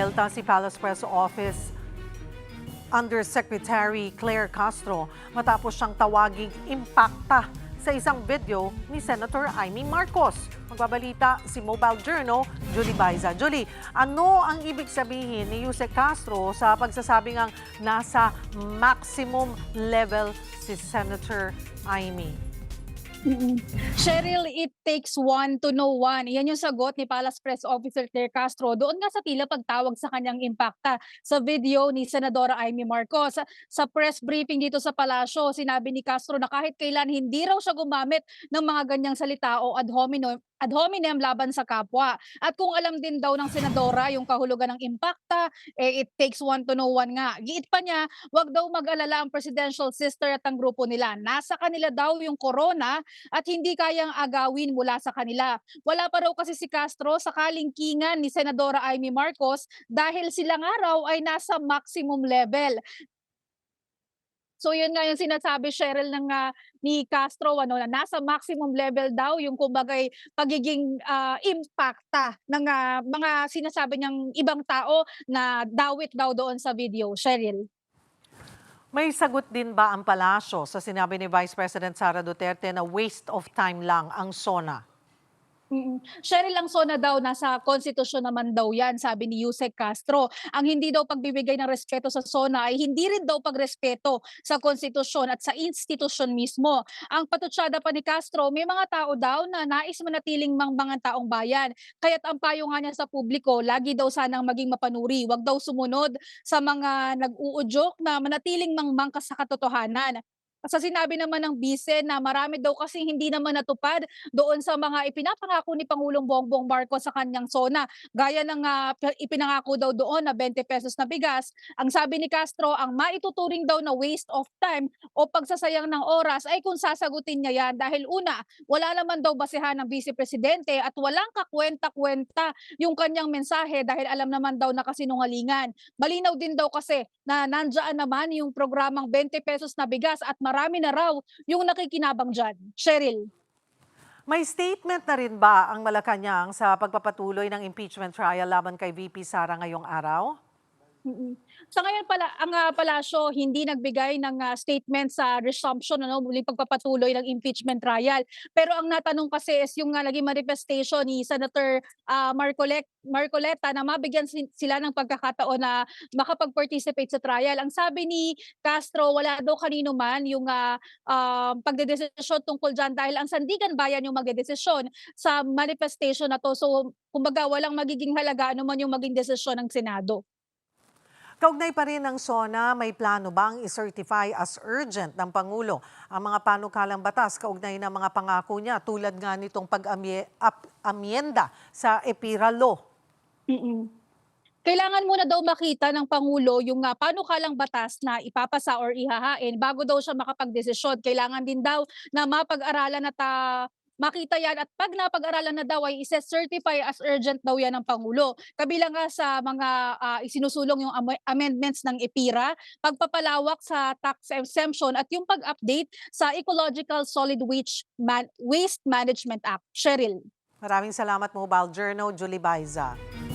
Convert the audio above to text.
Umaelta si Palace Press Office Undersecretary Claire Castro matapos siyang tawaging impacta sa isang video ni Senator Amy Marcos. Magbabalita si Mobile Journal, Julie Baiza. Julie, ano ang ibig sabihin ni Yusek Castro sa pagsasabing ang nasa maximum level si Senator Amy? Cheryl, it takes one to know one. Yan yung sagot ni Palace Press Officer Claire Castro doon nga sa tila pagtawag sa kanyang impacta sa video ni Senadora Amy Marcos. Sa press briefing dito sa palasyo, sinabi ni Castro na kahit kailan hindi raw siya gumamit ng mga ganyang salita o ad hominem laban sa kapwa. At kung alam din daw ng senadora yung kahulugan ng impacta, it takes one to know one nga. Giit pa niya, wag daw mag-alala ang presidential sister at ang grupo nila. Nasa kanila daw yung corona at hindi kayang agawin mula sa kanila. Wala pa raw kasi si Castro sa kalingkingan ni Senadora Amy Marcos dahil sila nga raw ay nasa maximum level. So yun nga yung sinasabi, Cheryl, ni Castro na nasa maximum level daw yung kumbaga'y pagiging impacta ng mga sinasabi niyang ibang tao na dawit daw doon sa video, Cheryl. May sagot din ba ang palasyo sa sinabi ni Vice President Sara Duterte na waste of time lang ang SONA? Cheryl, ang SONA daw nasa konstitusyon naman daw yan, sabi ni Yusek Castro. Ang hindi daw pagbibigay ng respeto sa SONA ay hindi rin daw pagrespeto sa konstitusyon at sa institusyon mismo. Ang patutsada pa ni Castro, may mga tao daw na nais manatiling mga taong bayan. Kaya't ang payo nga niya sa publiko, lagi daw sanang maging mapanuri. Wag daw sumunod sa mga nag-uudyok na manatiling mangmangka sa katotohanan. Sa sinabi naman ng bise na marami daw kasi hindi naman natupad doon sa mga ipinapangako ni Pangulong Bongbong Marcos sa kanyang SONA. Gaya ng ipinangako daw doon na 20 pesos na bigas. Ang sabi ni Castro, ang maituturing daw na waste of time o pagsasayang ng oras ay kung sasagutin niya yan. Dahil una, wala naman daw basehan ng Vice Presidente at walang kakwenta-kwenta yung kanyang mensahe dahil alam naman daw na kasinungalingan. Malinaw din daw kasi na nandiyan naman yung programang 20 pesos na bigas at marami na raw yung nakikinabang dyan. Cheryl. May statement na rin ba ang Malacanang sa pagpapatuloy ng impeachment trial laban kay VP Sara ngayong araw? Sa ngayon pala ang palasyo hindi nagbigay ng statement sa resumption muling pagpapatuloy ng impeachment trial. Pero ang natanong kasi is yung naging manifestation ni Senator Marcoleta na mabigyan sila ng pagkakataon na makapag-participate sa trial. Ang sabi ni Castro, wala daw kanino man yung pagdedesisyon tungkol dyan dahil ang Sandigan Bayan yung magdedesisyon sa manifestation na to. So kumbaga walang magiging halaga ano man yung maging desisyon ng Senado. Kaugnay pa rin ng SONA, may plano bang i-certify as urgent ng Pangulo ang mga panukalang batas kaugnay ng mga pangako niya tulad nga nitong pag-amyenda sa EPIRA Law? Mm. Kailangan muna daw makita ng Pangulo yung panukalang batas na ipapasa or ihahain bago daw siya makapagdesisyon. Kailangan din daw na mapag-aralan at makita yan at pag napag-aralan na daw ay ise-certify as urgent daw yan ng Pangulo. Kabilang nga sa mga isinusulong yung amendments ng EPIRA, pagpapalawak sa tax exemption at yung pag-update sa Ecological Solid Waste Management Act. Cheryl. Maraming salamat, Mobile Journal, Julie Baiza.